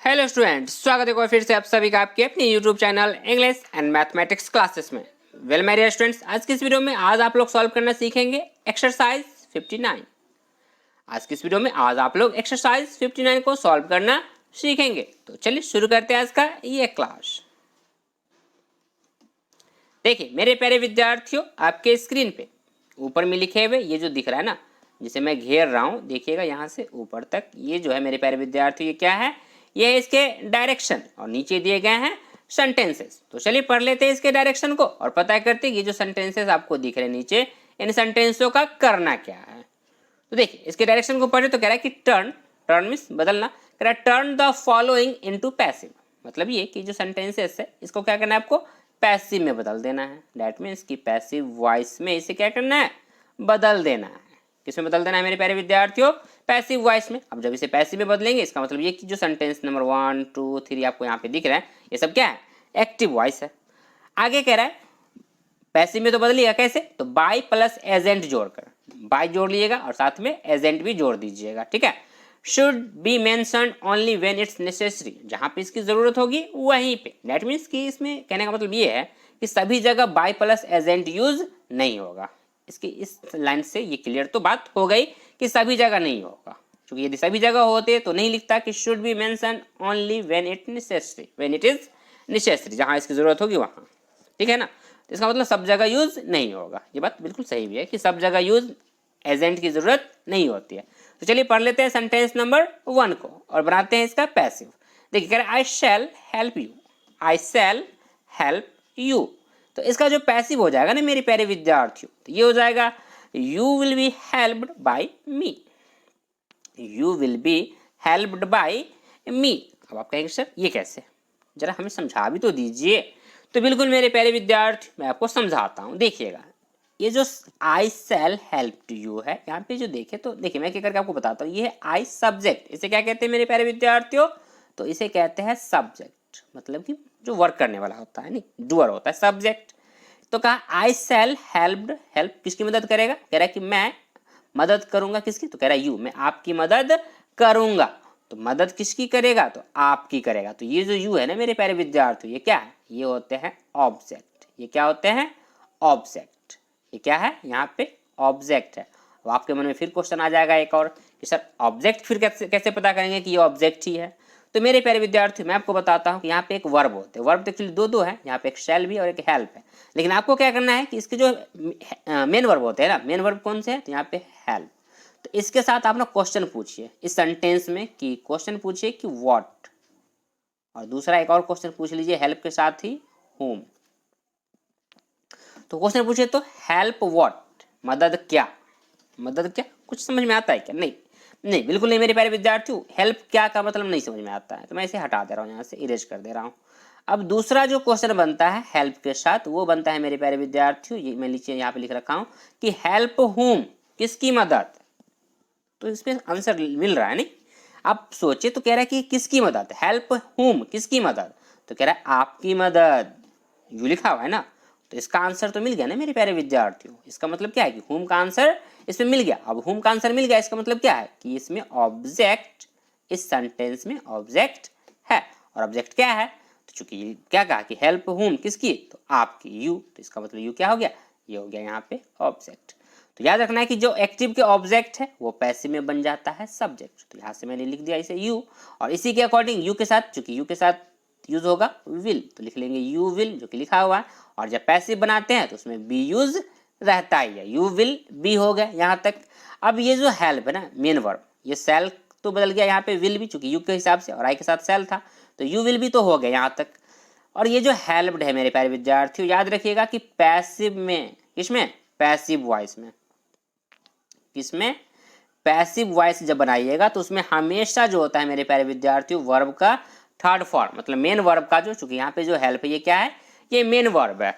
Hello students, स्वागत है एक बार फिर से आप सभी का आपके अपने YouTube channel English and mathematics classes में। वेल माय डियर स्टूडेंट्स, आज की इस वीडियो में आज आप लोग सॉल्व करना सीखेंगे एक्सरसाइज 59। आज की इस वीडियो में आज आप लोग एक्सरसाइज 59 को सॉल्व करना सीखेंगे। तो चलिए शुरू करते हैं आज का ये क्लास। देखिए मेरे प्यारे विद्यार्थियों, आपके स्क्रीन पे ऊपर में लिखे हुए ये जो दिख रहा है ना, जिसे मैं घेर रहा हूँ, देखिएगा यहाँ से ऊपर तक ये जो है मेरे प्यारे विद्यार्थियों, ये क्या है? ये है इसके डायरेक्शन और नीचे दिए गए हैं सेंटेंसेस। तो चलिए पढ़ लेते हैं इसके डायरेक्शन को और पता करते हैं ये जो सेंटेंसेस आपको दिख रहे हैं नीचे, इन सेंटेंसों का करना क्या है। तो देखिए इसके डायरेक्शन को पढ़े तो कह रहा है कि टर्न, टर्न मीन्स बदलना, कह रहा है turn the following into passive. मतलब ये कि जो सेंटेंसेस है इसको क्या करना है, आपको पैसिव में बदल देना है। दैट मीन्स कि पैसिव वॉइस में इसे क्या करना है, बदल देना है। किसमें बदल देना है मेरे प्यारे विद्यार्थियों? पैसिव वॉइस में। अब जब इसे पैसिव में बदलेंगे इसका मतलब ये कि जो सेंटेंस नंबर 1 2 3 आपको यहाँ पे दिख रहा है, ये सब क्या है? एक्टिव वॉइस है। आगे कह रहा है पैसिव में तो बदलिएगा कैसे, तो बाय प्लस एजेंट जोड़कर, बाय जोड़ लीजिएगा और साथ में एजेंट भी जोड़ दीजिएगा। ठीक है। Should be mentioned only when it's necessary, जहां पे इसकी जरूरत होगी वहीं पे। दैट मीन्स कि इसमें कहने का मतलब ये है कि सभी जगह बाय प्लस एजेंट यूज नहीं होगा। इसकी इस लाइन से ये क्लियर तो बात हो गई कि सभी जगह नहीं होगा, क्योंकि यदि सभी जगह होते तो नहीं लिखता कि should be mention only when it necessary, when it is necessary, जहां इसकी जरूरत होगी वहां। ठीक है ना। तो इसका मतलब सब जगह यूज नहीं होगा। ये बात बिल्कुल सही भी है कि सब जगह यूज एजेंट की जरूरत नहीं होती है। तो चलिए पढ़ लेते हैं सेंटेंस नंबर 1 को और बनाते हैं इसका पैसिव। देखिए कह रहा है I shall help you, I shall help you. तो इसका जो पैसिव हो जाएगा ना मेरे प्यारे विद्यार्थियों, तो ये हो जाएगा you will be helped by me, you will be helped by me. अब आप कहेंगे सर ये कैसे, जरा हमें समझा भी तो दीजिए। तो बिल्कुल मेरे प्यारे विद्यार्थी, मैं आपको समझाता हूँ। देखिएगा ये जो आई शैल हेल्प टू यू है, यहाँ पे जो देखे तो देखिए मैं क्या करके आपको बताता हूँ, ये है आई सब्जेक्ट। इसे क्या कहते हैं मेरे प्यारे विद्यार्थियों? तो इसे कहते हैं सब्जेक्ट, मतलब कि जो वर्क करने वाला होता है, नहीं डूअर होता है सब्जेक्ट। तो कहा आई शैल हेल्प्ड, हेल्प किसकी मदद करेगा? कह रहा है कि मैं मदद करूंगा। किसकी? तो कह रहा है यू, मैं आपकी मदद करूंगा। तो मदद किसकी करेगा? तो आपकी करेगा। तो ये जो यू है ना मेरे प्यारे विद्यार्थियों, ये क्या है? ये होते हैं ऑब्जेक्ट। ये क्या होते हैं? ऑब्जेक्ट। ये क्या है? यहाँ पे ऑब्जेक्ट है। अब आपके मन में फिर क्वेश्चन आ जाएगा एक और कि सर ऑब्जेक्ट फिर कैसे पता करेंगे कि ये ऑब्जेक्ट ही है? तो मेरे प्यारे विद्यार्थी मैं आपको बताता हूँ कि यहाँ पे एक वर्ब होते हैं। वर्ब तो एक्चुअली दो है, यहाँ पे एक शैल भी और एक हेल्प है। लेकिन आपको क्या करना है कि इसके जो मेन वर्ब होते हैं ना, मेन वर्ब कौन से है? तो यहाँ पे हेल्प। तो इसके साथ आप ना क्वेश्चन पूछिए इस सेंटेंस में, कि क्वेश्चन पूछिए कि व्हाट, और दूसरा एक और क्वेश्चन पूछ लीजिए हेल्प के साथ ही होम। तो क्वेश्चन पूछिए तो हेल्प व्हाट, मदद क्या, मदद क्या? कुछ समझ में आता है क्या? नहीं, नहीं बिल्कुल नहीं मेरे प्यारे विद्यार्थियों। हेल्प क्या का मतलब नहीं समझ में आता है, तो मैं इसे हटा दे रहा हूँ, यहाँ से इरेज कर दे रहा हूँ। अब दूसरा जो क्वेश्चन बनता है हेल्प के साथ, वो बनता है मेरे प्यारे विद्यार्थियों, ये मैं नीचे यहाँ पे लिख रखा हूँ कि हेल्प होम, किसकी मदद। तो इसमें आंसर मिल रहा है नहीं। आप सोचे तो कह रहा है कि किसकी मदद, हेल्प होम किसकी मदद, तो कह रहा है आपकी मदद, यू लिखा हुआ है ना। तो इसका आंसर तो मिल गया ना मेरे प्यारे विद्यार्थियों। इसका मतलब क्या है कि होम का आंसर इसमें मिल गया। अब होम का आंसर मिल गया, इसका मतलब क्या है कि इसमें ऑब्जेक्ट, इस सेंटेंस में ऑब्जेक्ट है। और ऑब्जेक्ट क्या है? तो चूंकि क्या कहा कि हेल्प होम किसकी, तो आपकी, यू। तो इसका मतलब यू क्या हो गया? ये हो गया यहाँ पे ऑब्जेक्ट। तो याद रखना है कि जो एक्टिव के ऑब्जेक्ट है वो पैसिव में बन जाता है सब्जेक्ट। तो यहाँ से मैंने लिख दिया इसे यू, और इसी के अकॉर्डिंग यू के साथ, चूंकि यू के साथ यूज होगा विल, तो लिख लेंगे यू विल, जो कि लिखा हुआ है। और जब पैसिव बनाते हैं तो उसमें बी यूज रहता ही है, यू विल बी हो गया यहाँ तक। अब ये जो हेल्प है ना मेन वर्ब, ये सेल तो बदल गया यहाँ पे विल भी, चूंकि यू के हिसाब से और आई के साथ सेल था, तो यू विल भी तो हो गया यहाँ तक। और ये जो हेल्प्ड है मेरे प्यारे विद्यार्थियों, याद रखिएगा कि पैसिव में, किसमें? पैसिव वॉइस में। किसमें? पैसिव वॉइस जब बनाइएगा तो उसमें हमेशा जो होता है मेरे प्यारे विद्यार्थियों, वर्ब का थर्ड फॉर्म, मतलब मेन वर्ब का जो, चूंकि यहाँ पे जो हेल्प है ये क्या है? ये मेन वर्ब है।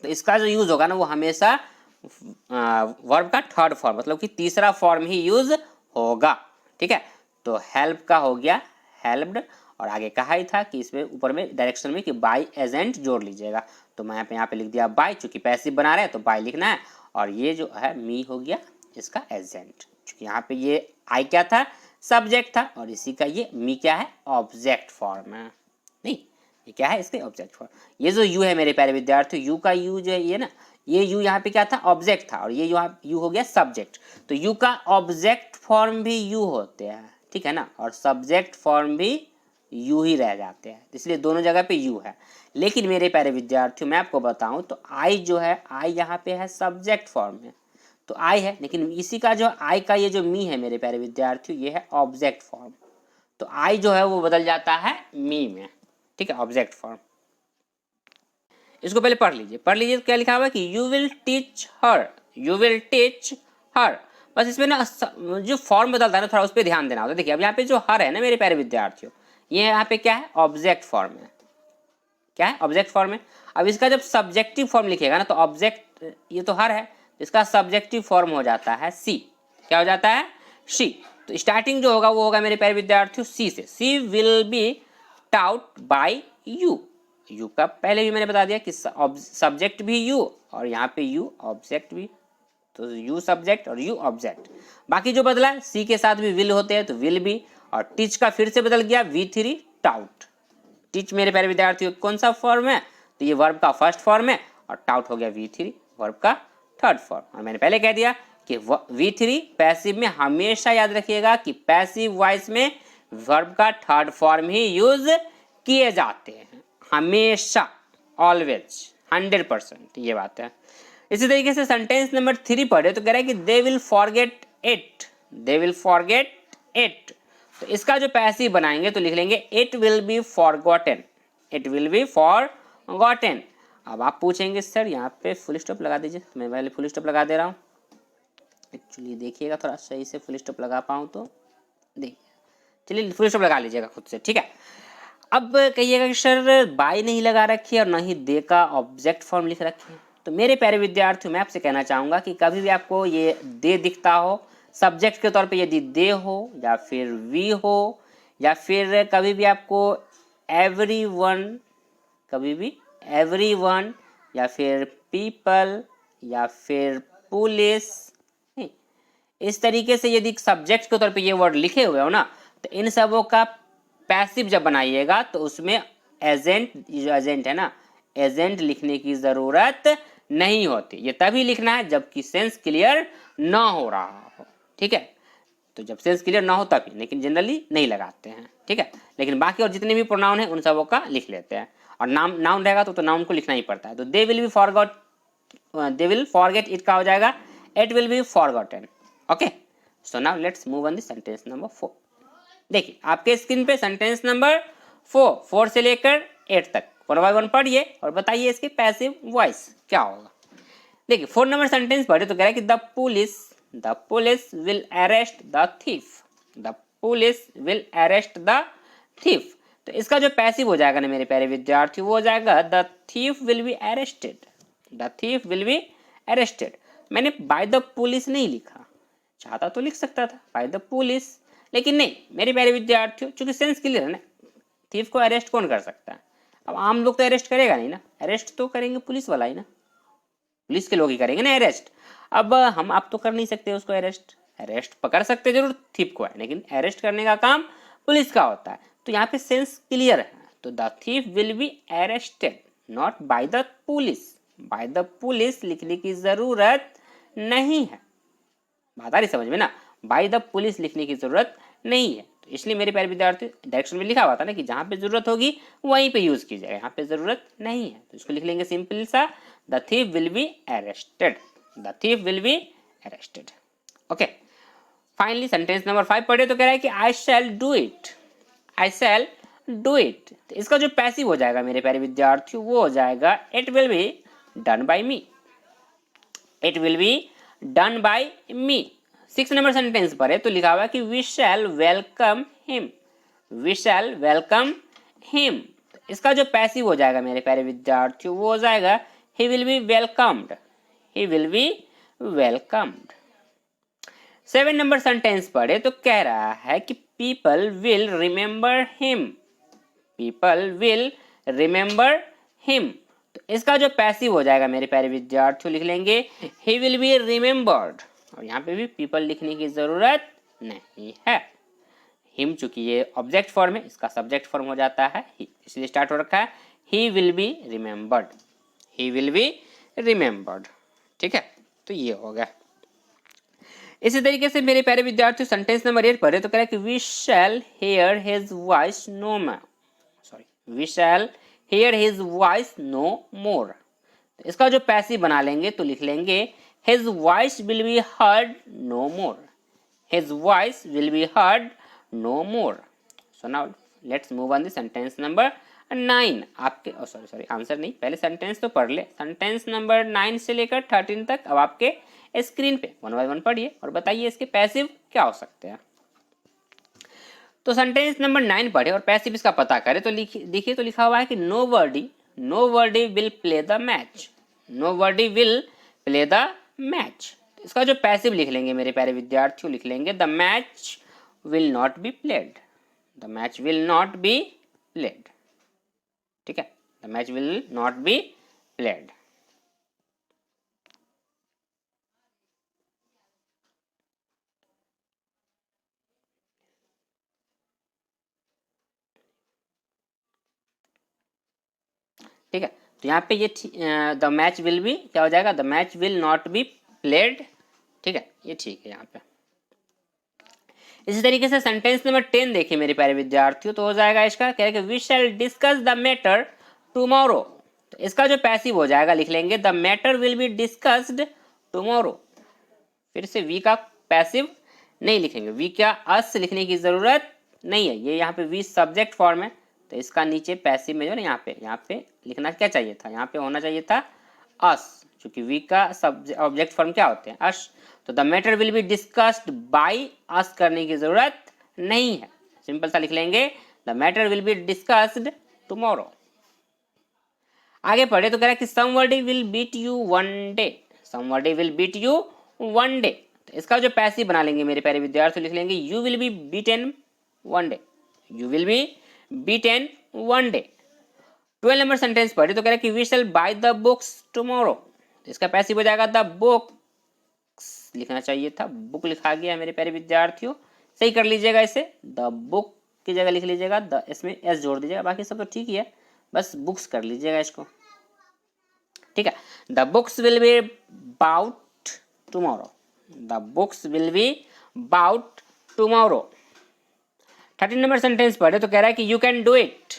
तो इसका जो यूज होगा ना वो हमेशा वर्ब का थर्ड फॉर्म, मतलब कि तीसरा फॉर्म ही यूज होगा। ठीक है। तो हेल्प का हो गया हेल्प्ड, और आगे कहा ही था कि इसमें ऊपर में डायरेक्शन में कि बाय एजेंट जोड़ लीजिएगा। तो मैं यहाँ पे लिख दिया बाय, चूंकि पैसिव बना रहे हैं तो बाय लिखना है। और ये जो है मी हो गया इसका एजेंट, चूंकि यहाँ पे ये आई क्या था? सब्जेक्ट था और इसी का ये मी क्या है, ऑब्जेक्ट फॉर्म है। नहीं, ये क्या है, इसके ऑब्जेक्ट फॉर्म। ये जो यू है मेरे प्यारे विद्यार्थी, यू का यू जो है ये ना, ये यू यहाँ पे क्या था, ऑब्जेक्ट था, और ये यहाँ यू हो गया सब्जेक्ट। तो यू का ऑब्जेक्ट फॉर्म भी यू होते हैं, ठीक है ना, और सब्जेक्ट फॉर्म भी यू ही रह जाते हैं, इसलिए दोनों जगह पे यू है। लेकिन मेरे प्यारे विद्यार्थियों मैं आपको बताऊं तो आई जो है, आई यहाँ पे है सब्जेक्ट फॉर्म में, तो आई है, लेकिन इसी का जो आई का ये जो मी है मेरे प्यारे विद्यार्थियों, ये है ऑब्जेक्ट फॉर्म। तो आई जो है वो बदल जाता है मी में, ठीक है, ऑब्जेक्ट फॉर्म। इसको पहले पढ़ लीजिए, पढ़ लीजिए क्या लिखा हुआ है कि you will teach her, you will teach हर। बस इसमें ना जो फॉर्म बदलता है ना, थोड़ा उस पर ध्यान देना होता है। देखिए अब यहाँ पे जो हर है ना मेरे प्यारे विद्यार्थियों, ये यहाँ पे क्या है, ऑब्जेक्ट फॉर्म है। क्या है, ऑब्जेक्ट फॉर्म है। अब इसका जब सब्जेक्टिव फॉर्म लिखेगा ना, तो ऑब्जेक्ट ये तो हर है, इसका सब्जेक्टिव फॉर्म हो जाता है सी। क्या हो जाता है, सी। तो स्टार्टिंग जो होगा वो होगा मेरे प्यारे विद्यार्थियों सी से। She will be taught by you. You का पहले भी मैंने बता दिया कि सब्जेक्ट भी यू और यहाँ पे यू ऑब्जेक्ट भी, तो यू सब्जेक्ट और यू ऑब्जेक्ट। बाकी जो बदला सी के साथ भी विल होते हैं, तो विल भी, और टीच का फिर से बदल गया V3 टाउट। टीच मेरे प्यारे विद्यार्थियों कौन सा फॉर्म है, तो ये वर्ब का फर्स्ट फॉर्म है, और टाउट हो गया V3 वर्ब का थर्ड फॉर्म। और मैंने पहले कह दिया कि V3 पैसिव में हमेशा याद रखिएगा कि पैसिव वॉइस में वर्ब का थर्ड फॉर्म ही यूज किए जाते हैं, हमेशा, ऑलवेज, 100%, ये बात है। इसी तरीके से सेंटेंस नंबर 3 पढ़े तो कह रहा है कि they will forget it, they will forget it. तो इसका जो पैसिव बनाएंगे तो लिख लेंगे it will B forgotten, it will B forgotten. अब आप पूछेंगे सर यहाँ पे फुल स्टॉप लगा दीजिए, मैं पहले फुल स्टॉप लगा दे रहा हूँ। एक्चुअली देखिएगा थोड़ा सही से फुल स्टॉप लगा पाऊँ तो देखिए, चलिए फुल स्टॉप लगा लीजिएगा खुद से, ठीक है। अब कहिएगा कि सर बाय नहीं लगा रखी है और ना ही दे का ऑब्जेक्ट फॉर्म लिख रखी है। तो मेरे प्यारे विद्यार्थियों मैं आपसे कहना चाहूँगा कि कभी भी आपको ये दे दिखता हो सब्जेक्ट के तौर पे, यदि दे हो या फिर वी हो या फिर कभी भी आपको एवरीवन, कभी भी एवरीवन या फिर पीपल या फिर पुलिस, इस तरीके से यदि सब्जेक्ट के तौर पे ये वर्ड लिखे हुए हो ना, तो इन सबों का पैसिव जब बनाइएगा तो उसमें एजेंट, जो एजेंट है ना, एजेंट लिखने की ज़रूरत नहीं होती। ये तभी लिखना है जबकि सेंस क्लियर ना हो रहा हो, ठीक है। तो जब सेंस क्लियर ना हो तभी, लेकिन जनरली नहीं लगाते हैं, ठीक है। लेकिन बाकी और जितने भी प्रोनाउन हैं उन सबों का लिख लेते हैं, और नाउन रहेगा तो नाउन को लिखना ही पड़ता है। तो they will be forgot, they will forget it का हो जाएगा it will B forgotten. Okay, so now let's move on the sentence number 4। देखिए आपके स्क्रीन पे सेंटेंस नंबर 4 से लेकर 8 तक 1 बाय 1 पढ़िए और बताइए इसके पैसिव वॉइस क्या होगा। देखिए 4 नंबर सेंटेंस पढ़े तो कह रहा है कि the police will arrest the thief, the police will arrest the thief. तो इसका जो पैसिव हो जाएगा ना मेरे प्यारे विद्यार्थी, वो हो जाएगा the thief will be arrested, the thief will be arrested. मैंने बाय द पुलिस नहीं लिखा, चाहता तो लिख सकता था बाय द पुलिस, लेकिन नहीं मेरे प्यारे विद्यार्थियों, चूंकि सेंस क्लियर है ना, थीफ को अरेस्ट कौन कर सकता है। अब आम लोग तो अरेस्ट करेगा नहीं ना, अरेस्ट तो करेंगे पुलिस वाला ही ना, पुलिस के लोग ही करेंगे ना अरेस्ट। अब हम आप तो कर नहीं सकते उसको अरेस्ट, अरेस्ट पकड़ सकते जरूर थीफ को है, लेकिन अरेस्ट करने का काम पुलिस का होता है। तो यहाँ पे सेंस क्लियर है, तो the thief will be arrested not by the police, by the police लिखने की जरूरत नहीं है। बात आ रही समझ में ना, बाय द पुलिस लिखने की जरूरत नहीं है। तो इसलिए मेरे प्यारे विद्यार्थी डायरेक्शन में लिखा हुआ था ना कि जहां पे जरूरत होगी वहीं पे यूज की जाएगा, यहाँ पे जरूरत नहीं है। तो इसको लिख लेंगे सिंपल सा, the thief will be arrested, the thief will be arrested. Okay, finally sentence number 5 पढ़े तो कह रहा है कि I shall do it, I shall do it. तो इसका जो पैसिव हो जाएगा मेरे प्यारे विद्यार्थियों, वो हो जाएगा it will be done by me, it will be done by me. 6 नंबर सेंटेंस पर है तो लिखा हुआ है कि we shall welcome him, we shall welcome him. इसका जो पैसिव हो जाएगा मेरे प्यारे विद्यार्थियों, वो हो जाएगा ही will B welcomed, he will B welcomed. 7 number sentence पढ़े तो कह रहा है कि people will remember him, people will remember him. तो इसका जो पैसिव हो जाएगा मेरे प्यारे विद्यार्थियों, लिख लेंगे ही विल बी रिमेंबर्ड, और यहाँ पे भी पीपल लिखने की जरूरत नहीं है। हिम चूंकि ये ऑब्जेक्ट फॉर्म है, इसका सब्जेक्ट फॉर्म हो जाता है ही, इसलिए स्टार्ट हो रखा है ही will be remembered, he will be remembered. ठीक है, तो ये हो गया। इसी तरीके से मेरे प्यारे विद्यार्थियों सेंटेंस नंबर 8 पढ़े तो कह रहा है कि we shall hear his voice no more, sorry we shall hear his voice no more. इसका जो पैसिव बना लेंगे तो लिख लेंगे his voice will be heard no more, his voice will be heard no more. So now let's move on the sentence number 9। आपके sorry answer नहीं, पहले सेंटेंस तो पढ़ ले। सेंटेंस नंबर 9 से लेकर 13 तक अब आपके स्क्रीन पे वन बाय वन पढ़िए और बताइए इसके पैसिव क्या हो सकते हैं। तो सेंटेंस नंबर 9 पढ़े और पैसिव इसका पता करें तो देखिए तो लिखा हुआ है कि no worthy will play the match, no worthy will play the match. इसका जो पैसिव लिख लेंगे मेरे प्यारे विद्यार्थियों, लिख लेंगे the match will not be played, the match will not be played. ठीक है, the match will not be played. ठीक है, तो यहाँ पे ये द मैच विल बी क्या हो जाएगा, the match will not be played. ठीक है, ये ठीक है यहाँ पे। इसी तरीके से सेंटेंस नंबर 10 देखिए मेरे प्यारे विद्यार्थियों, तो हो जाएगा इसका कह रहे we shall discuss the matter tomorrow. तो इसका जो पैसिव हो जाएगा लिख लेंगे the matter will be discussed tomorrow. फिर से वी का पैसिव नहीं लिखेंगे, वी क्या अस लिखने की जरूरत नहीं है, ये यहाँ पे वी सब्जेक्ट फॉर्म है, तो इसका नीचे पैसिव में जो ना यहाँ पे लिखना क्या चाहिए था, यहाँ पे होना चाहिए था अस, क्योंकि वी का ऑब्जेक्ट फॉर्म क्या होते हैं अस। तो the matter will be discussed by us करने की जरूरत नहीं है, सिंपल सा लिख लेंगे the matter will be discussed tomorrow. आगे पढ़े तो कह रहा है कि somebody will beat you one day, somebody will beat you one day. तो इसका जो पैसिव बना लेंगे मेरे प्यारे विद्यार्थी, लिख लेंगे you will be beaten one day, you will be beaten one day. 12 नंबर सेंटेंस पढ़े तो कह रहा है कि we shall buy the books tomorrow. इसका पैसिव हो जाएगा द बुक्स, लिखना चाहिए था बुक लिखा गया मेरे प्यारे विद्यार्थियों, सही कर लीजिएगा इसे, द बुक की जगह लिख लीजिएगा द, इसमें एस जोड़ दीजिएगा, बाकी सब तो ठीक ही है, बस बुक्स कर लीजिएगा इसको। ठीक है, the books will be bought tomorrow, the books will be bought tomorrow. 13 नंबर सेंटेंस पढ़े तो कह रहा है कि यू कैन डू इट,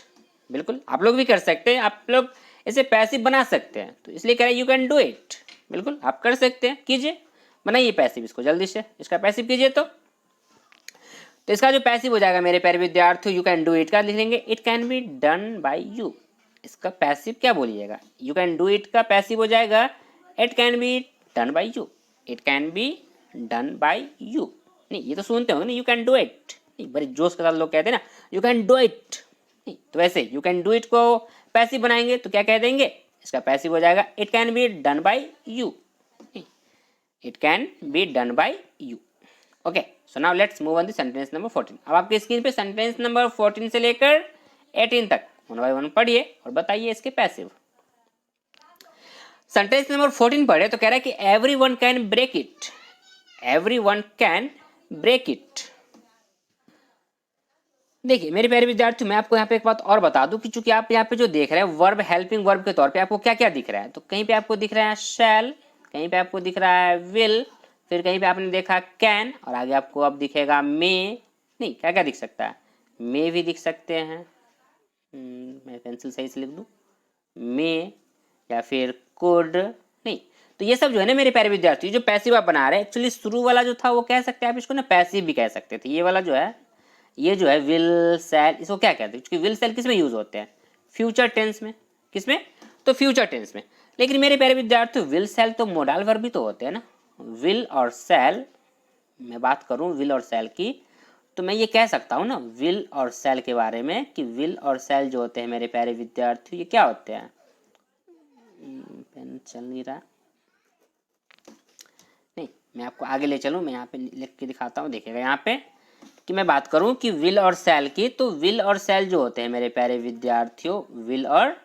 बिल्कुल आप लोग भी कर सकते हैं, आप लोग इसे पैसिव बना सकते हैं, तो इसलिए कह रहा है यू कैन डू इट, बिल्कुल आप कर सकते हैं, कीजिए बनाइए पैसिव इसको जल्दी से, इसका पैसिव कीजिए। तो इसका जो पैसिव हो जाएगा मेरे प्यारे विद्यार्थियों, यू कैन डू इट का लिख लेंगे it can be done bye you. इसका पैसिव क्या बोलिएगा, यू कैन डू इट का पैसिव हो जाएगा it can be done bye you, it can be done bye you. नहीं ये तो सुनते होंगे ना, यू कैन डू इट, नहीं बड़े जोश के साथ लोग कहते हैं ना यू कैन डू इट, नहीं तो वैसे यू कैन डू इट को पैसिव बनाएंगे तो क्या कह देंगे, इसका पैसिव हो जाएगा it can be done bye you, it can be done bye you. Okay, so now let's move on the sentence number 14। अब आपके स्क्रीन पे सेंटेंस नंबर 14 से लेकर 18 तक वन बाय वन पढ़िए और बताइए इसके पैसिव। सेंटेंस नंबर 14 पढ़े तो कह रहा है कि everyone can break it, everyone can break it. देखिए मेरे प्यारे विद्यार्थी, मैं आपको यहाँ पे एक बात और बता दूं कि चूंकि आप यहाँ पे जो देख रहे हैं वर्ब हेल्पिंग वर्ब के तौर पे आपको क्या क्या दिख रहा है, तो कहीं पे आपको दिख रहा है शैल, कहीं पे आपको दिख रहा है विल, फिर कहीं पे आपने देखा कैन, और आगे आपको अब दिखेगा मे, नहीं क्या क्या दिख सकता है, मे भी दिख सकते हैं, मैं पेंसिल सही से लिख दूं, मे या फिर कुड, नहीं तो ये सब जो है ना मेरे प्यारे विद्यार्थी जो पैसिव आप बना रहे हैं, एक्चुअली शुरू वाला जो था वो कह सकते हैं आप इसको ना पैसिव भी कह सकते थे, ये वाला जो है ये जो है विल सेल, इसको क्या कहते हैं, क्योंकि विल सेल किस में यूज होते हैं, फ्यूचर टेंस में, किसमें, तो फ्यूचर टेंस में। लेकिन मेरे प्यारे विद्यार्थियों विल सेल तो मोडाल वर्ब भी तो होते हैं ना, विल और सेल, मैं बात करूं विल और सेल की तो मैं ये कह सकता हूं ना विल और सेल के बारे में कि विल और सेल जो होते हैं मेरे प्यारे विद्यार्थियों ये क्या होते हैं, पेन चल नहीं रहा, नहीं मैं आपको आगे ले चलूं, मैं यहाँ पे लिख के दिखाता हूँ, देखिएगा यहाँ पे कि मैं बात करूं कि विल और सेल की, तो विल और सेल जो होते हैं मेरे प्यारे विद्यार्थियों, विल और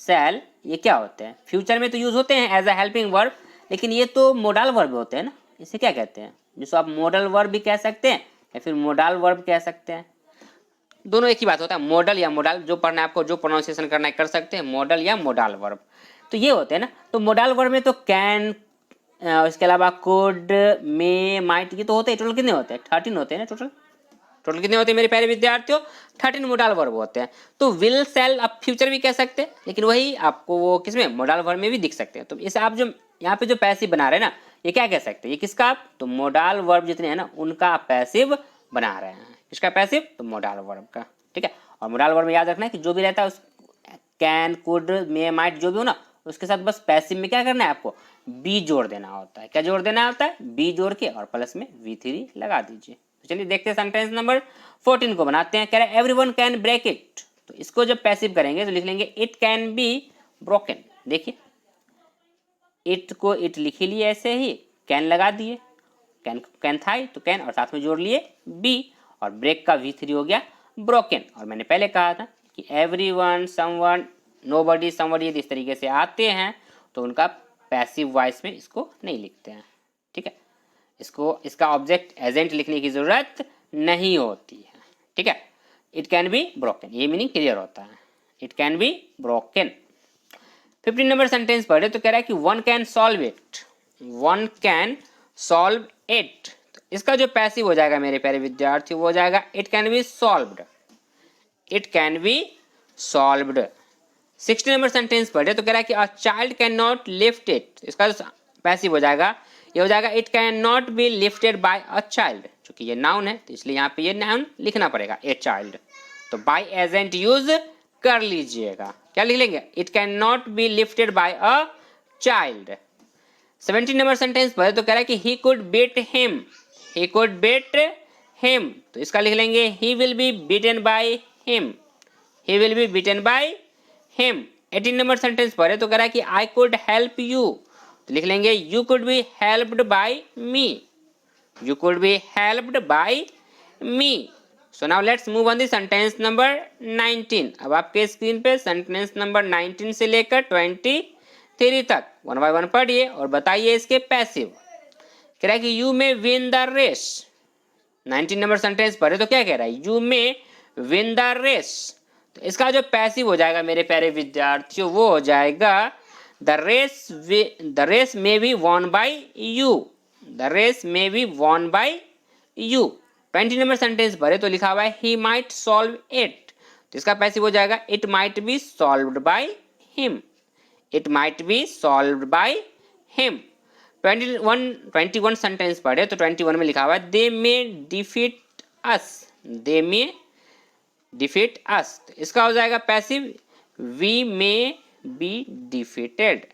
सेल ये क्या होते हैं, फ्यूचर में तो यूज होते हैं एज अ हेल्पिंग वर्ब, लेकिन ये तो मोडल वर्ब होते हैं ना, इसे क्या कहते हैं, जिसको आप मोडल वर्ब भी कह सकते हैं या फिर मोडाल वर्ब कह सकते हैं। दोनों एक ही बात होता है, मॉडल या मोडाल, जो पढ़ना है आपको, जो प्रोनाउंसिएशन करना है कर सकते हैं, मॉडल या मोडाल वर्ब। तो ये होते हैं ना। तो मोडाल वर्ब में तो कैन, इसके अलावा कुड, मे, माइट, ये तो होते हैं। टोटल कितने होते हैं? 13 होते हैं ना टोटल। टोटल कितने होते हैं मेरे प्यारे विद्यार्थियों? 13 मोडाल वर्ब होते हैं। तो विल, शैल आप फ्यूचर भी कह सकते हैं, लेकिन वही आपको वो किसमें, मोडाल वर्ब में भी दिख सकते हैं। तो इसे आप जो यहाँ पे जो पैसिव बना रहे हैं ना, ये क्या कह सकते हैं? ये किसका आप, तो मोडाल वर्ब जितने हैं ना उनका आप पैसिव बना रहे हैं। किसका पैसिव? तो मोडाल वर्ब का। ठीक है। और मोडाल वर्ब में याद रखना है कि जो भी रहता है उस कैन, कुड, मे, माइट जो भी हो ना, उसके साथ बस पैसिव में क्या करना है आपको? बी जोड़ देना होता है। क्या जोड़ देना होता है? बी जोड़ के और प्लस में V3 लगा दीजिए। तो चलिए देखते हैं सेंटेंस नंबर 14 को बनाते हैं। कह रहा है एवरीवन कैन ब्रेक इट। तो इसको जब पैसिव करेंगे तो लिख लेंगे इट कैन बी ब्रोकन। देखिए इट को इट लिख लिए ऐसे ही, कैन लगा दिए, कैन था तो कैन और साथ में जोड़ लिए बी, और ब्रेक का V3 हो गया ब्रोकन। और मैंने पहले कहा था कि एवरीवन, समवन, नोबडी, समबडी यदि इस तरीके से आते हैं तो उनका पैसिव वॉइस में इसको नहीं लिखते हैं। ठीक है। इसको इसका ऑब्जेक्ट एजेंट लिखने की जरूरत नहीं होती है। ठीक है। इट कैन बी ब्रोकन, ये मीनिंग क्लियर होता है। It can be broken. 15 number sentence पढ़े तो कह रहा है कि one can solve it. One can solve it. तो इसका जो पैसिव हो जाएगा मेरे प्यारे विद्यार्थी वो हो जाएगा it can be solved. It can be solved. 16 number sentence पढ़े तो कह रहा है कि a child can not lift it. इसका जो पैसिव हो जाएगा ये हो जाएगा it can not be lifted by a child. चूंकि ये नाउन है तो इसलिए यहाँ पे ये नाउन लिखना पड़ेगा, ए चाइल्ड। तो बाय एजेंट यूज कर लीजिएगा। क्या लिख लेंगे? It can not be lifted by a child. 17 नंबर सेंटेंस पढ़े तो कह रहा है कि he could beat him. He could beat him. तो इसका लिख लेंगे he will be beaten by him. He will be beaten by him. 18 नंबर सेंटेंस पढ़े तो कह रहा है कि आई कुड हेल्प यू। तो लिख लेंगे you could be helped by me. You could be helped by me. So now let's move on the sentence number 19। अब आपके स्क्रीन पे सेंटेंस नंबर 19 से लेकर 23 तक वन बाय वन पढ़िए और बताइए इसके पैसिव। कह रहा है कि you may win the race. 19 नंबर सेंटेंस पढ़े तो क्या कह रहा है? You may win the race. तो इसका जो पैसिव हो जाएगा मेरे प्यारे विद्यार्थियों वो हो जाएगा the race may be won by you. The race may be won by you. 20 नंबर सेंटेंस भरे तो लिखा हुआ है ही माइट सॉल्व इट। तो इसका पैसिव हो जाएगा it might be solved bye him. It might be solved by him. 21 sentence पढ़े तो 21 में लिखा हुआ है दे मे डिफीट अस। दे मे डिफीट अस। इसका हो जाएगा passive we may be defeated.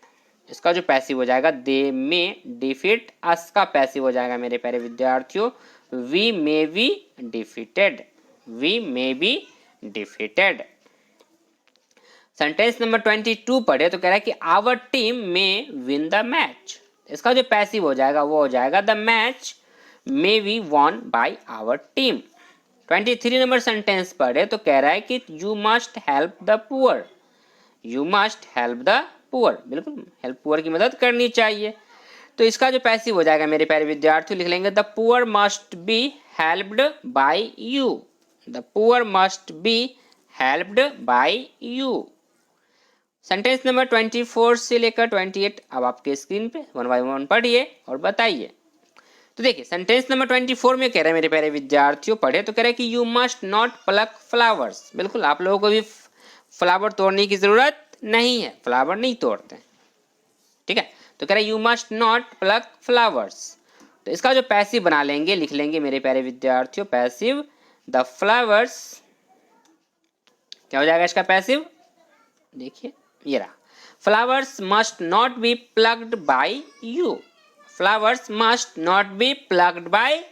इसका जो पैसिव हो जाएगा दे मे डिफीट अस का पैसिव हो जाएगा मेरे प्यारे विद्यार्थियों we may be defeated. We may be defeated. Sentence नंबर 22 पढ़े तो कह रहा है कि our team may win the match. इसका जो पैसिव हो जाएगा वो हो जाएगा the match may be won by our team. 23 नंबर सेंटेंस पढ़े तो कह रहा है कि you must help the poor. You must help the poor. बिल्कुल हेल्प पुअर की मदद करनी चाहिए। तो इसका जो पैसिव हो जाएगा मेरे प्यारे विद्यार्थियों लिख लेंगे the poor must be helped by you. The poor must be helped by you. Sentence number 24 से लेकर 28 अब आपके स्क्रीन पे वन बाय वन पढ़िए और बताइए। तो देखिए सेंटेंस नंबर 24 में कह रहे हैं मेरे प्यारे विद्यार्थियों पढ़े तो कह रहे हैं कि you must not plug flowers. बिल्कुल आप लोगों को भी फ्लावर तोड़ने की जरूरत नहीं है, फ्लावर नहीं तोड़ते हैं। ठीक है। तो कह रहे हैं you must not plug flowers. तो इसका जो पैसिव बना लेंगे लिख लेंगे मेरे प्यारे विद्यार्थियों पैसिव द फ्लावर्स। क्या हो जाएगा इसका पैसिव? देखिए ये रहा flowers must not be plugged by you. Flowers must not be plugged by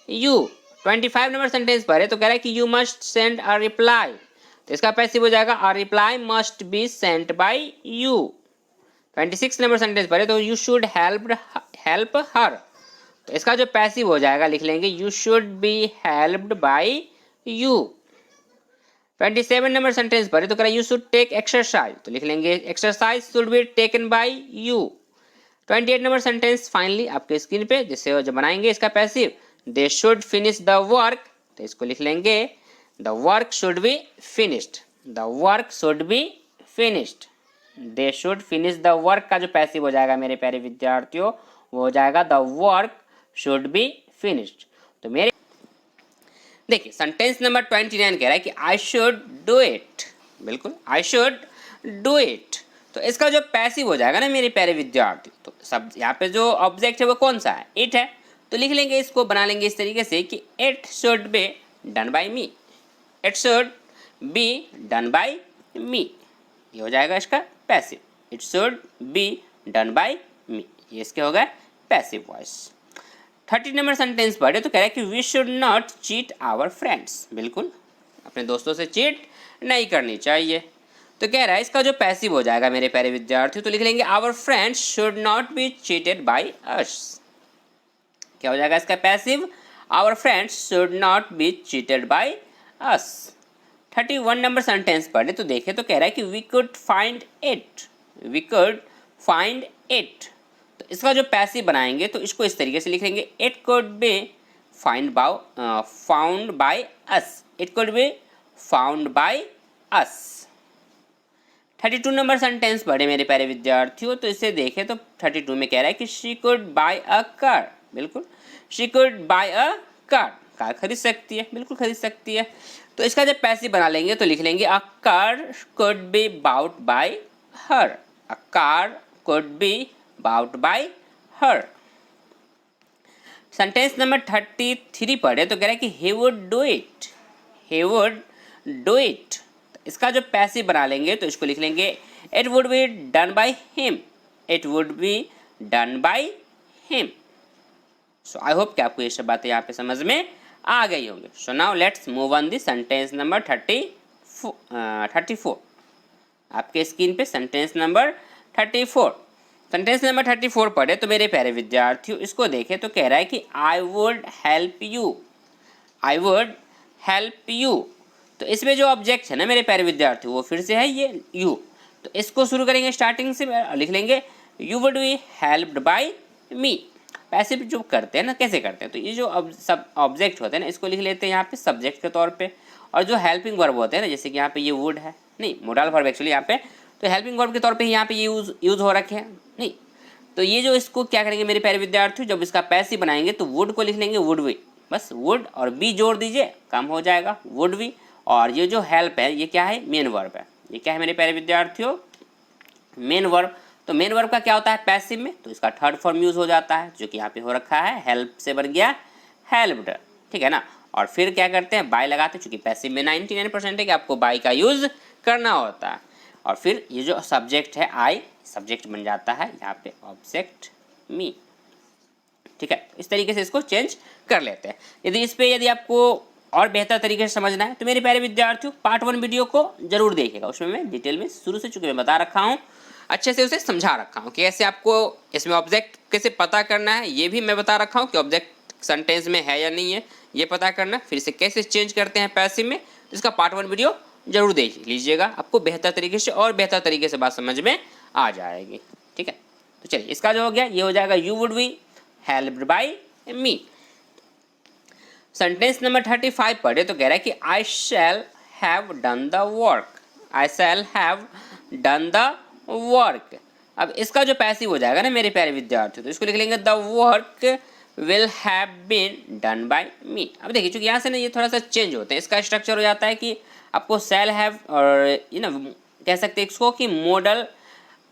you. 25 नंबर सेंटेंस पर है तो कह रहा है कि you must send a reply. तो इसका पैसिव हो जाएगा a reply must be sent by you. 26 नंबर सेंटेंस पर है तो यू शुड हेल्प हर। तो इसका जो पैसिव हो जाएगा लिख लेंगे you should be helped by you. 27 number sentence पर है तो कह रहा है यू शुड टेक एक्सरसाइज। तो लिख लेंगे exercise should be taken by you. 28 number sentence finally आपके स्क्रीन पे जिससे जो बनाएंगे इसका passive they should finish the work तो इसको लिख लेंगे the work should be finished, the work should be finished, they should finish the work का जो पैसिव हो जाएगा मेरे प्यारे विद्यार्थियों वो हो जाएगा the work should be finished. तो मेरे देखिए सेंटेंस नंबर 29 कह रहा है कि आई शुड डू इट, बिल्कुल आई शुड डू इट। तो इसका जो पैसिव हो जाएगा ना मेरे प्यारे विद्यार्थी, तो सब यहाँ पे जो ऑब्जेक्ट है वो कौन सा है, इट है। तो लिख लेंगे, इसको बना लेंगे इस तरीके से कि it should be done by me, it should be done by me, ये हो जाएगा इसका passive, it should be done by me, ये इसके हो गए पैसिव वॉइस। 30 नंबर सेंटेंस पढ़े तो कह रहा है कि we should not cheat our friends, बिल्कुल अपने दोस्तों से चीट नहीं करनी चाहिए। तो कह रहा है इसका जो पैसिव हो जाएगा मेरे प्यारे विद्यार्थियों, तो लिख लेंगे our friends should not be cheated by us. क्या हो जाएगा इसका passive, our friends should not be cheated by us. 31 नंबर सेंटेंस पढ़े तो देखे तो कह रहा है कि we could find it, we could find it. तो इसका जो पैसिव बनाएंगे तो इसको इस तरीके से लिखेंगे, it could be found by us, it could be found by us. 32 number sentence पढ़े मेरे प्यारे विद्यार्थियों, तो इसे देखें तो 32 में कह रहा है कि she could buy a car, बिल्कुल she could buy a car खरीद सकती है, बिल्कुल खरीद सकती है। तो इसका जब पैसिव बना लेंगे तो लिख लेंगे a car could be bought by her, a car could be bought by her. Sentence number 33 पढ़े तो कह रहा है कि he would do it, he would do it. इसका जो पैसिव बना लेंगे तो इसको लिख लेंगे it would be done by him, it would be done by him. So I hope कि आपको ये सब बातें यहाँ पे समझ में आ गई होंगी। सो now let's move on the sentence number 34। आपके स्क्रीन पे सेंटेंस नंबर 34, सेंटेंस नंबर 34 पढ़े तो मेरे प्यारे विद्यार्थियों इसको देखें तो कह रहा है कि I would help you, I would help you. तो इसमें जो ऑब्जेक्ट है ना मेरे प्यारे विद्यार्थियों वो फिर से है ये यू। तो इसको शुरू करेंगे स्टार्टिंग से, लिख लेंगे you would be helped by me. Passive जो करते हैं ना कैसे करते हैं, तो ये जो सब ऑब्जेक्ट होते हैं ना इसको लिख लेते हैं यहाँ पे सब्जेक्ट के तौर पे, और जो हेल्पिंग वर्ब होते हैं ना जैसे कि यहाँ पे ये वुड है, नहीं मोडाल वर्ब एक्चुअली यहाँ पे, तो हेल्पिंग वर्ब के तौर पे यहाँ पे ये यूज़ हो रखे हैं नहीं। तो ये जो इसको क्या करेंगे मेरे प्यारे विद्यार्थियों, जब इसका पैसिव बनाएंगे तो वुड को लिख लेंगे वुड बी, बस वुड और बी जोड़ दीजिए काम हो जाएगा वुड बी। और ये जो हेल्प है ये क्या है, मेन वर्ब है, ये क्या है मेरे प्यारे विद्यार्थियों, मेन वर्ब। तो मेन वर्ब का क्या होता है पैसिव में, तो इसका थर्ड फॉर्म यूज़ हो जाता है जो कि यहाँ पे हो रखा है, हेल्प से बन गया हेल्प्ड, ठीक है ना। और फिर क्या करते हैं बाय लगाते हैं, चूँकि पैसिव में 99% है कि आपको बाय का यूज़ करना होता है। और फिर ये जो सब्जेक्ट है आई, सब्जेक्ट बन जाता है यहाँ पे ऑब्जेक्ट मी, ठीक है। इस तरीके से इसको चेंज कर लेते हैं। यदि आपको और बेहतर तरीके से समझना है तो मेरे प्यारे विद्यार्थियों पार्ट 1 वीडियो को जरूर देखिएगा, उसमें मैं डिटेल में शुरू से चूँकि मैं बता रखा हूँ, अच्छे से उसे समझा रखा हूँ कि कैसे आपको इसमें ऑब्जेक्ट कैसे पता करना है, ये भी मैं बता रखा हूँ कि ऑब्जेक्ट सेंटेंस में है या नहीं है ये पता करना, फिर इसे कैसे चेंज करते हैं पैसिव में। इसका पार्ट 1 वीडियो जरूर देख लीजिएगा, आपको बेहतर तरीके से और बेहतर तरीके से बात समझ में आ जाएगी, ठीक है। तो चलिए इसका जो हो गया ये हो जाएगा you would be helped by me. Sentence number 35 पढ़े तो कह रहा है कि I shall have done the work, I shall have done the work. अब इसका जो पैसिव हो जाएगा ना मेरे प्यारे विद्यार्थियों, तो इसको लिख लेंगे the work will have been done by me. अब देखिए चूँकि यहाँ से ना ये थोड़ा सा चेंज होते हैं, इसका स्ट्रक्चर हो जाता है कि आपको शैल हैव और ये ना कह सकते हैं इसको कि मॉडल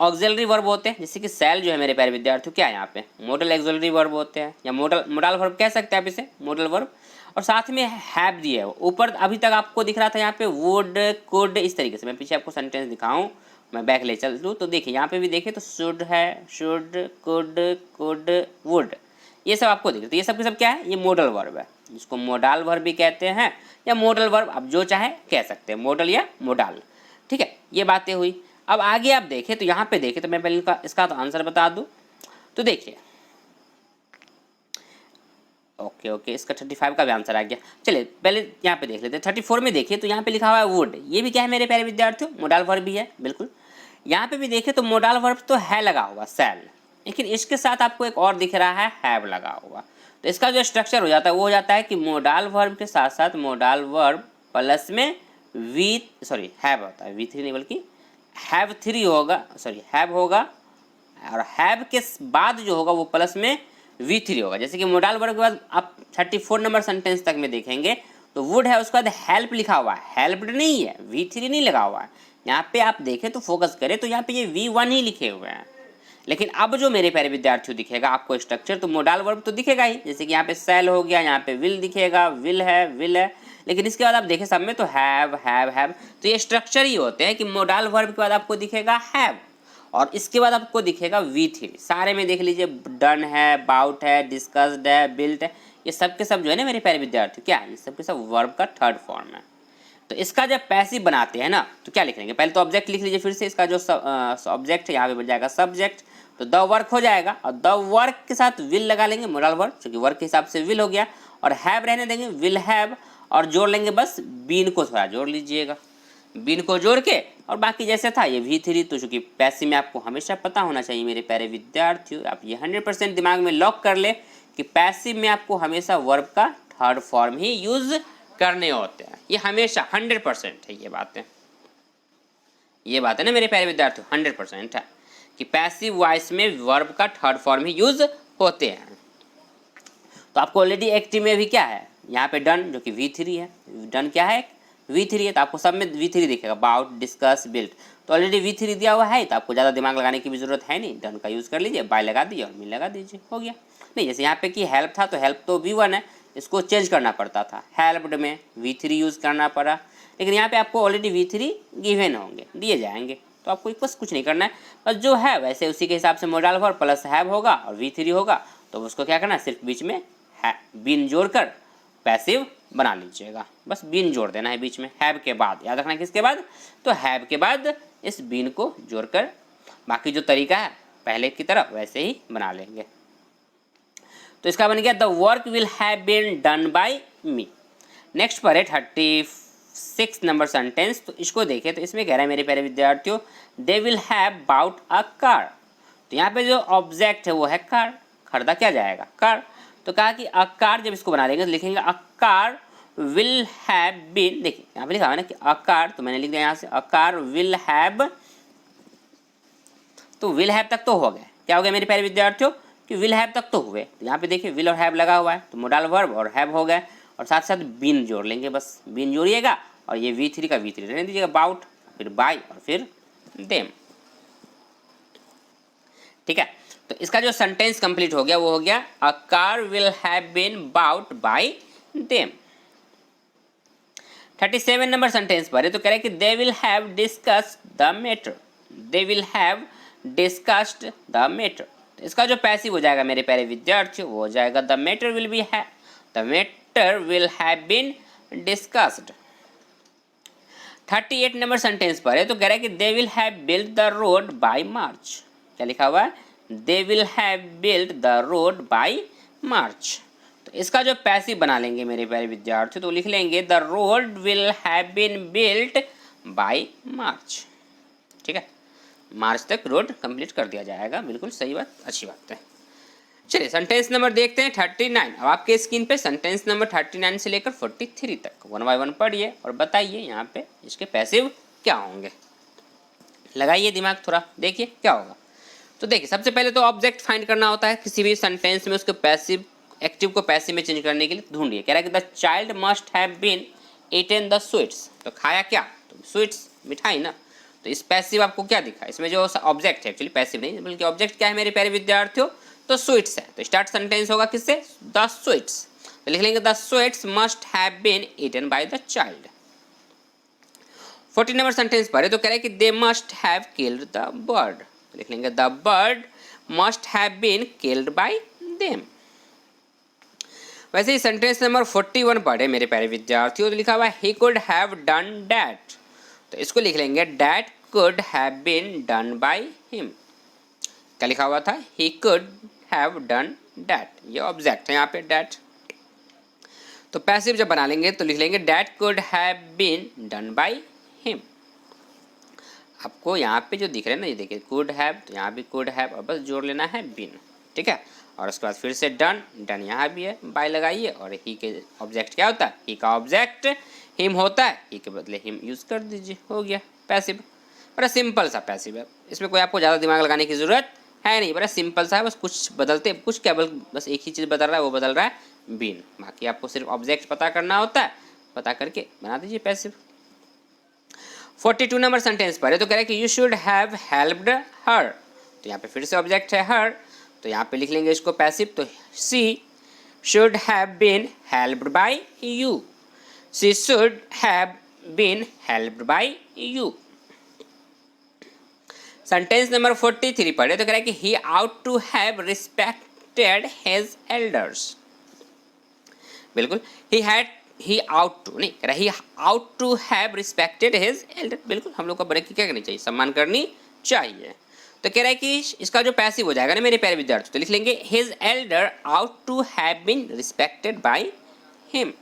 ऑक्सिलरी वर्ब होते हैं, जैसे कि शैल जो है मेरे प्यारे विद्यार्थियों क्या है यहाँ पे मॉडल ऑक्सिलरी वर्ब होते हैं, या मोडल वर्ब कह सकते हैं आप इसे, मॉडल वर्ब। और साथ में हैव दिया है ऊपर, अभी तक आपको दिख रहा था यहाँ पे वुड कुड, इस तरीके से मैं पीछे आपको सेंटेंस दिखाऊं, मैं बैक ले चल दूँ तो देखिए यहाँ पे भी देखिए तो शुड है, शुड कुड वुड, ये सब आपको दिख रहा है। तो ये सब के सब क्या है, ये मॉडल वर्ब है, जिसको मोडाल वर्ब भी कहते हैं या मॉडल वर्ब, आप जो चाहे कह सकते हैं, मॉडल या मोडाल, ठीक है। ये बातें हुई। अब आगे आप देखें तो यहाँ पे देखें तो मैं पहले इसका तो आंसर बता दूँ, तो देखिए ओके इसका 35 का भी आंसर आ गया। चलिए पहले यहाँ पे देख लेते हैं 34 में देखिए तो यहाँ पे लिखा हुआ है वुड, ये भी क्या है मेरे प्यारे विद्यार्थियों मोडाल वर्ब भी है, बिल्कुल। यहाँ पे भी देखें तो मोडाल वर्ब तो है लगा हुआ शैल, लेकिन इसके साथ आपको एक और दिख रहा है हैव लगा हुआ। तो इसका जो स्ट्रक्चर हो जाता है वो हो जाता है कि मोडाल वर्ब के साथ साथ मोडाल वर्ब प्लस में हैव होता है, V3 नहीं बल्कि हैव 3 होगा, हैव होगा, और हैव के बाद जो होगा वो प्लस में V3 होगा। जैसे कि मोडाल वर्ब के बाद आप 34 नंबर सेंटेंस तक में देखेंगे तो वुड है, उसके बाद हेल्प लिखा हुआ है, हेल्प्ड नहीं है, V3 नहीं लगा हुआ है। यहाँ पे आप देखें तो फोकस करें तो यहाँ पे ये V1 ही लिखे हुए हैं। लेकिन अब जो मेरे प्यारे विद्यार्थियों दिखेगा आपको स्ट्रक्चर, तो मोडाल वर्ब तो दिखेगा ही, जैसे कि यहाँ पे सेल हो गया, यहाँ पे विल दिखेगा, विल है, लेकिन इसके बाद आप देखें सब में तो हैव। तो ये स्ट्रक्चर ही होते हैं कि मोडाल वर्ब के बाद आपको दिखेगा हैव और इसके बाद आपको दिखेगा V3। सारे में देख लीजिए, डन है, बाउट है, डिस्कस्ड है, बिल्ट है, ये सब के सब जो है ना मेरे प्यारे विद्यार्थी क्या है, ये सब के सब वर्ब का थर्ड फॉर्म है। तो इसका जब पैसिव बनाते हैं ना तो क्या लिख लेंगे, पहले तो ऑब्जेक्ट लिख लीजिए, फिर से इसका जो ऑब्जेक्ट है यहाँ पे बन जाएगा सब्जेक्ट, तो द वर्क हो जाएगा और द वर्क के साथ विल लगा लेंगे, मोडल वर्ब, क्योंकि वर्क के हिसाब से विल हो गया, और हैव रहने देंगे, विल हैव, और जोड़ लेंगे बस बीन को, थोड़ा जोड़ लीजिएगा, बीन को जोड़ के, और बाकी जैसे था ये V3। तो चूंकि पैसिव में आपको हमेशा पता होना चाहिए मेरे प्यारे विद्यार्थियों, आप ये 100% दिमाग में लॉक कर ले कि पैसिव में आपको हमेशा वर्ब का थर्ड फॉर्म ही यूज करने होते हैं, ये हमेशा 100% है, ये बात है ना मेरे प्यारे विद्यार्थियों, 100% है कि पैसिव वॉइस में वर्ब का थर्ड फॉर्म ही यूज होते हैं। तो आपको ऑलरेडी एक्टिव में भी क्या है, यहाँ पे डन जो कि V3 है, डन क्या है, V3 है, तो आपको सब में V3 दिखेगा, अबाउट, डिस्कस, बिल्ट, तो ऑलरेडी V3 दिया हुआ है, तो आपको ज़्यादा दिमाग लगाने की भी जरूरत है नहीं, डन का यूज़ कर लीजिए, बाय लगा दीजिए और मिल लगा दीजिए, हो गया। नहीं, जैसे यहाँ पे कि हेल्प था तो हेल्प तो V1 है, इसको चेंज करना पड़ता था, हेल्प्ड में V3 यूज़ करना पड़ा, लेकिन यहाँ पे आपको ऑलरेडी V3 गिवन होंगे, दिए जाएंगे, तो आपको बस कुछ नहीं करना है, बस जो है वैसे उसी के हिसाब से मोडाल वर्ब प्लस हैव होगा और V3 होगा, तो उसको क्या करना है, सिर्फ बीच में बीन जोड़कर पैसिव बना लीजिएगा, बस बीन जोड़ देना है बीच में, हैव के बाद, याद रखना किसके बाद, तो हैव के बाद इस बीन को जोड़कर, बाकी जो तरीका है पहले की तरह वैसे ही बना लेंगे। तो इसका बन गया the work will have been done by me. Next पर है 36 नंबर सेंटेंस, तो इसको देखें तो इसमें कह रहा है मेरे प्यारे विद्यार्थियों, they will have bought a car. तो यहाँ पे जो ऑब्जेक्ट है वो है कार, खरीदा क्या जाएगा, कार, तो कहा कि अ कार जब इसको बना लेंगे तो लिखेंगे a car will have been, देखिए यहाँ पे लिखा हुआ है ना कि अ कार, तो मैंने लिख दिया यहाँ से अ कार विल हैव, तो विल हैव तक तो हो गए, क्या हो गया मेरे प्यारे विद्यार्थियों कि विल हैव तक तो हुए, तो यहाँ पे देखिए विल और हैव लगा हुआ है, तो मोडाल वर्ब और हैव हो गए, और साथ साथ बीन जोड़ लेंगे, बस बीन जोड़िएगा और ये V3 का V3 रहने दीजिएगा, बाउट, फिर बाय और फिर देम, ठीक है। तो इसका जो सेंटेंस कंप्लीट हो गया वो हो गया a car will have been bought by them. 37 number sentence पर है, तो कह रहे हैं कि they will have discussed the matter, they will have discussed the matter. तो इसका जो पैसिव हो जाएगा मेरे प्यारे विद्यार्थियों वो हो जाएगा द मैटर विल बी है, the matter will have been discussed. 38 number sentence पर है, तो कह रहा है कि they will have built the road by March, क्या लिखा हुआ है, they will have built the road by March. तो इसका जो पैसिव बना लेंगे मेरे प्यारे विद्यार्थियों तो लिख लेंगे the road will have been built by March, ठीक है, मार्च तक रोड कंप्लीट कर दिया जाएगा, बिल्कुल सही बात, अच्छी बात है। चलिए सेंटेंस नंबर देखते हैं 39। अब आपके स्क्रीन पे सेंटेंस नंबर 39 से लेकर 43 तक वन बाय वन पढ़िए और बताइए यहाँ पे इसके पैसिव क्या होंगे, लगाइए दिमाग थोड़ा, देखिए क्या होगा। तो देखिए सबसे पहले तो ऑब्जेक्ट फाइंड करना होता है किसी भी सेंटेंस में, उसके पैसिव एक्टिव को पैसिव में चेंज करने के लिए ढूंढिए। कह रहा है कि the child must have been eaten the sweets, तो खाया क्या, तो स्वीट्स, मिठाई ना। तो इस पैसिव आपको क्या दिखा, इसमें जो ऑब्जेक्ट है, एक्चुअली पैसिव नहीं बल्कि ऑब्जेक्ट क्या है मेरे प्यारे विद्यार्थियों, तो स्वीट्स है। तो स्टार्ट सेंटेंस होगा किससे, द स्वीट्स, तो लिख लेंगे the sweets must have been eaten by the child. 40 number sentence पर है, तो कह रहा है कि they must have killed the bird, तो लिख लेंगे the bird must have been killed by them. वैसे ही सेंटेंस नंबर 41 पढ़े मेरे प्यारे विद्यार्थियों, तो लिखा हुआ he could have done that, तो इसको लिख लेंगे that could have been done by him, क्या लिखा हुआ था, he could have done that, ये ऑब्जेक्ट है यहाँ पे डैट। तो पैसिव जब बना लेंगे तो लिख लेंगे that could have been done by him. आपको यहाँ पे जो दिख रहे हैं ना, ये देखिए कुड हैव, तो यहाँ भी कुड हैव और बस जोड़ लेना है बीन, ठीक है। और उसके बाद फिर से डन, डन यहाँ भी है, बाय लगाइए और ही के ऑब्जेक्ट क्या होता है, ही का ऑब्जेक्ट हिम होता है, ही के बदले हिम यूज़ कर दीजिए, हो गया पैसिव। बड़ा सिंपल सा पैसिव है, इसमें कोई आपको ज़्यादा दिमाग लगाने की ज़रूरत है नहीं, बड़ा सिंपल सा है, बस कुछ बदलते कुछ केवल बस एक ही चीज़ बदल रहा है, वो बदल रहा है बीन, बाकी आपको सिर्फ ऑब्जेक्ट पता करना होता है, पता करके बना दीजिए पैसिव। 42 नंबर सेंटेंस पर है तो कह रहा है कि यू शुड हैव हेल्प्ड हर, तो यहाँ पे फिर से ऑब्जेक्ट है हर, तो यहाँ पे लिख लेंगे इसको पैसिव, तो she should have been helped by you, she should have been helped by you. Sentence number 43 पढ़े तो कह रहा है कि he ought to have respected his elders, बिल्कुल ही आउट टू नहीं कह रहा, he ought to have respected his elder, बिल्कुल हम लोग को बड़े की क्या करनी चाहिए, सम्मान करनी चाहिए। तो कह रहा है कि इसका जो पैसिव हो जाएगा ना मेरे प्यारे विद्यार्थी, तो लिख लेंगे his elder ought to have been respected by him,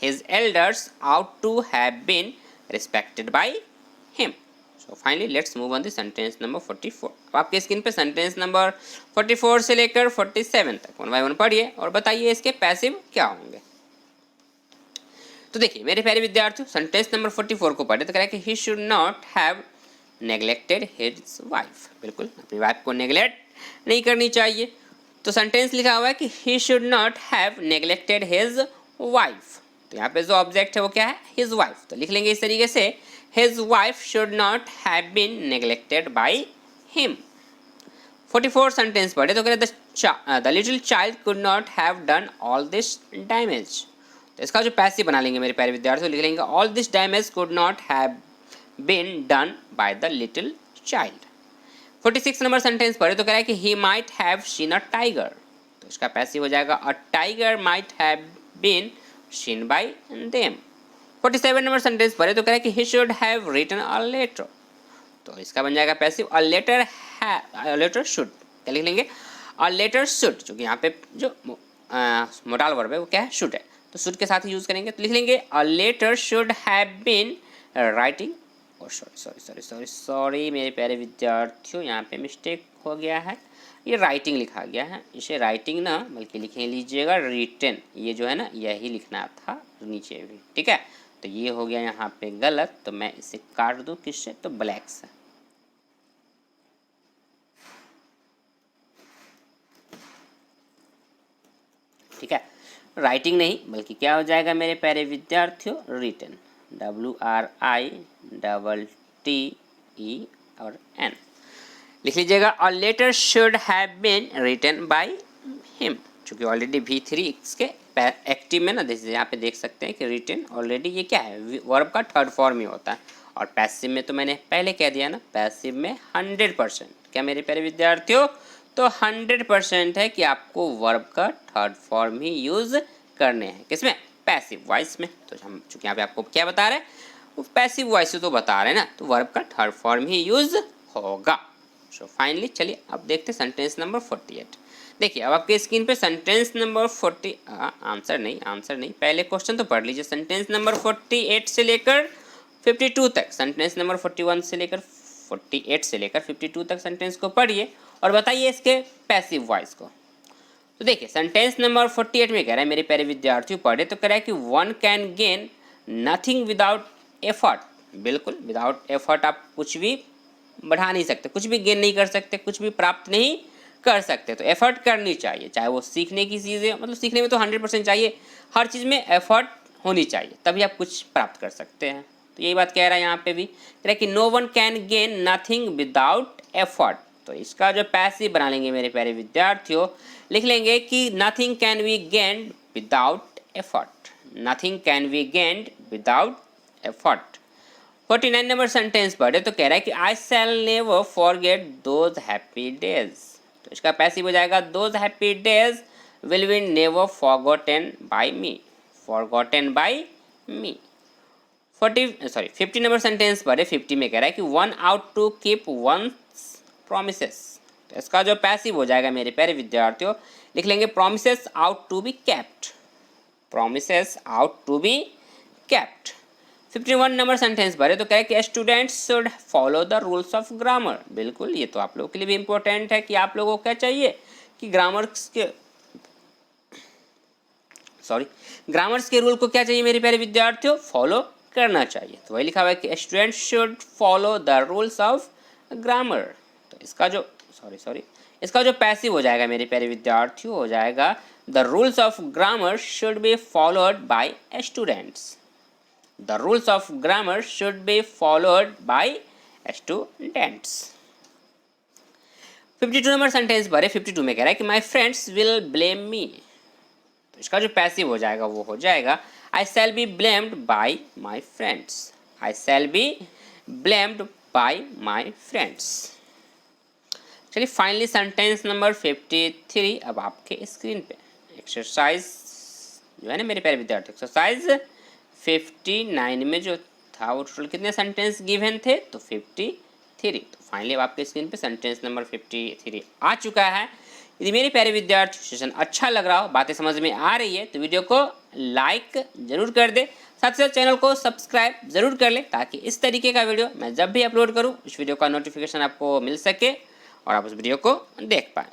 his elders ought to have been respected by him. So finally let's move on the sentence number 44। अब आपके स्क्रीन पे सेंटेंस नंबर 44 से लेकर 47 तक वन बाय वन पढ़िए और बताइए इसके पैसिव क्या होंगे। तो देखिए मेरे प्यारे विद्यार्थियों, सेंटेंस नंबर 44 को पढ़े तो कह रहा है कि he should not have neglected his wife, बिल्कुल अपनी वाइफ को नेग्लेक्ट नहीं करनी चाहिए। तो सेंटेंस लिखा हुआ है कि he should not have neglected his wife, तो यहाँ पे जो ऑब्जेक्ट है वो क्या है, हिज वाइफ, तो लिख लेंगे इस तरीके से his wife should not have been neglected by him. 44 sentence पढ़े तो कह रहे हैं the little child could not have done all this damage, तो इसका जो पैसिव बना लेंगे मेरे प्यारे विद्यार्थियों, लिख लेंगे all this damage could not have been done by the little child. 46 number sentence पढ़े तो कह रहा है कि he might have seen a tiger, तो इसका पैसिव हो जाएगा a tiger might have been seen by them. 47 number sentence पढ़े तो कह रहा है कि he should have written a letter, तो इसका बन जाएगा पैसिव अ लेटर शुड, क्या लिख लेंगे अ लेटर शुड, क्योंकि यहाँ पे जो मोडाल वर्ब है वो क्या है, शुड है, तो शुड के साथ ही यूज़ करेंगे, तो लिख लेंगे a letter should have been writing, और सॉरी मेरे प्यारे विद्यार्थियों, यहाँ पे मिस्टेक हो गया है, ये राइटिंग लिखा गया है, इसे राइटिंग ना बल्कि लिखे लीजिएगा रिटन, ये जो है ना यही लिखना था नीचे भी, ठीक है, तो ये हो गया यहाँ पे गलत, तो मैं इसे काट दूँ किससे, तो ब्लैक से। ठीक है, राइटिंग नहीं बल्कि क्या हो जाएगा मेरे प्यारे विद्यार्थियों, रिटन, WRITTE और N लिख लीजिएगा। और letter should have been written by him, चूँकि ऑलरेडी V3 इसके एक्टिव में ना, जैसे यहाँ पे देख सकते हैं कि रिटन ऑलरेडी ये क्या है, वर्ब का थर्ड फॉर्म ही होता है, और पैसिव में तो मैंने पहले कह दिया ना, पैसिव में 100% क्या मेरे प्यारे विद्यार्थियों, तो 100% है कि आपको वर्ब का थर्ड फॉर्म ही यूज़ करने हैं, किसमें, पैसिव वॉइस में। तो हम चूँकि यहाँ पे आपको क्या बता रहे हैं, वो पैसिव वॉइस से तो बता रहे हैं ना, तो वर्ब का थर्ड फॉर्म ही यूज़ होगा। सो फाइनली चलिए अब देखते हैं सेंटेंस नंबर 48। देखिए अब आपके स्क्रीन पे सेंटेंस नंबर 40 आंसर नहीं पहले क्वेश्चन तो पढ़ लीजिए। सेंटेंस नंबर 48 से लेकर 52 तक, सेंटेंस नंबर 41 से लेकर 48 से लेकर 52 तक सेंटेंस को पढ़िए और बताइए इसके पैसिव वॉइस को। तो देखिए सेंटेंस नंबर 48 में कह रहा है मेरे प्यारे विद्यार्थियों, पढ़े तो कह रहा है कि one can gain nothing without effort, बिल्कुल विदाउट एफर्ट आप कुछ भी बढ़ा नहीं सकते, कुछ भी गेन नहीं कर सकते, कुछ भी प्राप्त नहीं कर सकते, तो एफर्ट करनी चाहिए, चाहे वो सीखने की चीज़ है, मतलब सीखने में तो 100% चाहिए, हर चीज़ में एफर्ट होनी चाहिए तभी आप कुछ प्राप्त कर सकते हैं। तो यही बात कह रहा है यहाँ पे भी, कह रहा है कि no one can gain nothing without effort, तो इसका जो पैसिव बना लेंगे मेरे प्यारे विद्यार्थियों, लिख लेंगे कि nothing can be gained without effort, nothing can be gained without effort. 49 number sentence पढ़े तो कह रहा है कि I shall never forget those happy days, तो इसका पैसिव हो जाएगा those happy days will be never forgotten by me, forgotten by me. 50 number sentence पढ़े 50 में कह रहा है कि one ought to keep one promises, तो इसका जो पैसिव हो जाएगा मेरे प्यारे विद्यार्थियों, लिख लेंगे promises ought to be kept, promises ought to be kept. 51 number sentence पढ़े तो कह रहा है कि students should follow the rules of grammar, बिल्कुल ये तो आप लोगों के लिए भी इंपॉर्टेंट है कि आप लोगों को क्या चाहिए कि ग्रामर्स के रूल को क्या चाहिए मेरे प्यारे विद्यार्थियों, फॉलो करना चाहिए। तो वही लिखा हुआ है कि student should follow the rules of grammar. तो इसका जो पैसिव हो जाएगा मेरे प्यारे विद्यार्थियों, हो जाएगा the rules of grammar should be followed by students. The rules of grammar should be followed by students. 52 number sentence पर है। 52 में कह रहा है कि my friends will blame me. तो इसका जो पैसिव हो जाएगा वो हो जाएगा I shall be blamed by my friends. I shall be blamed by my friends. चलिए फाइनली सेंटेंस नंबर 53 अब आपके स्क्रीन पे। एक्सरसाइज जो है ना मेरे प्यारे विद्यार्थी, एक्सरसाइज 59 में जो था वो टोटल कितने सेंटेंस गिवन थे, तो 53। तो फाइनली अब आपके स्क्रीन पे सेंटेंस नंबर 53 आ चुका है। यदि मेरे प्यारे विद्यार्थी सेशन अच्छा लग रहा हो, बातें समझ में आ रही है, तो वीडियो को लाइक जरूर कर दे, साथ ही साथ चैनल को सब्सक्राइब जरूर कर ले, ताकि इस तरीके का वीडियो मैं जब भी अपलोड करूं उस वीडियो का नोटिफिकेशन आपको मिल सके और आप उस वीडियो को देख पाएँ।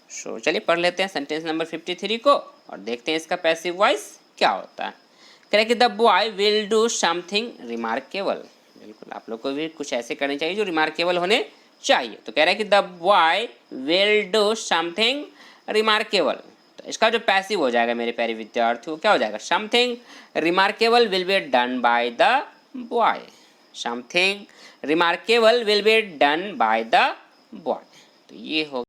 सो चलिए पढ़ लेते हैं सेंटेंस नंबर 53 को और देखते हैं इसका पैसिव वॉइस क्या होता है। कह रहा है कि the boy will do something remarkable. बिल्कुल आप लोग को भी कुछ ऐसे करने चाहिए जो रिमार्केबल होने चाहिए। तो कह रहा है कि the boy will do something remarkable. तो इसका जो पैसिव हो जाएगा मेरे प्यारे विद्यार्थियों, क्या हो जाएगा, something remarkable will be done by the boy. Something remarkable will be done by the boy. तो ये हो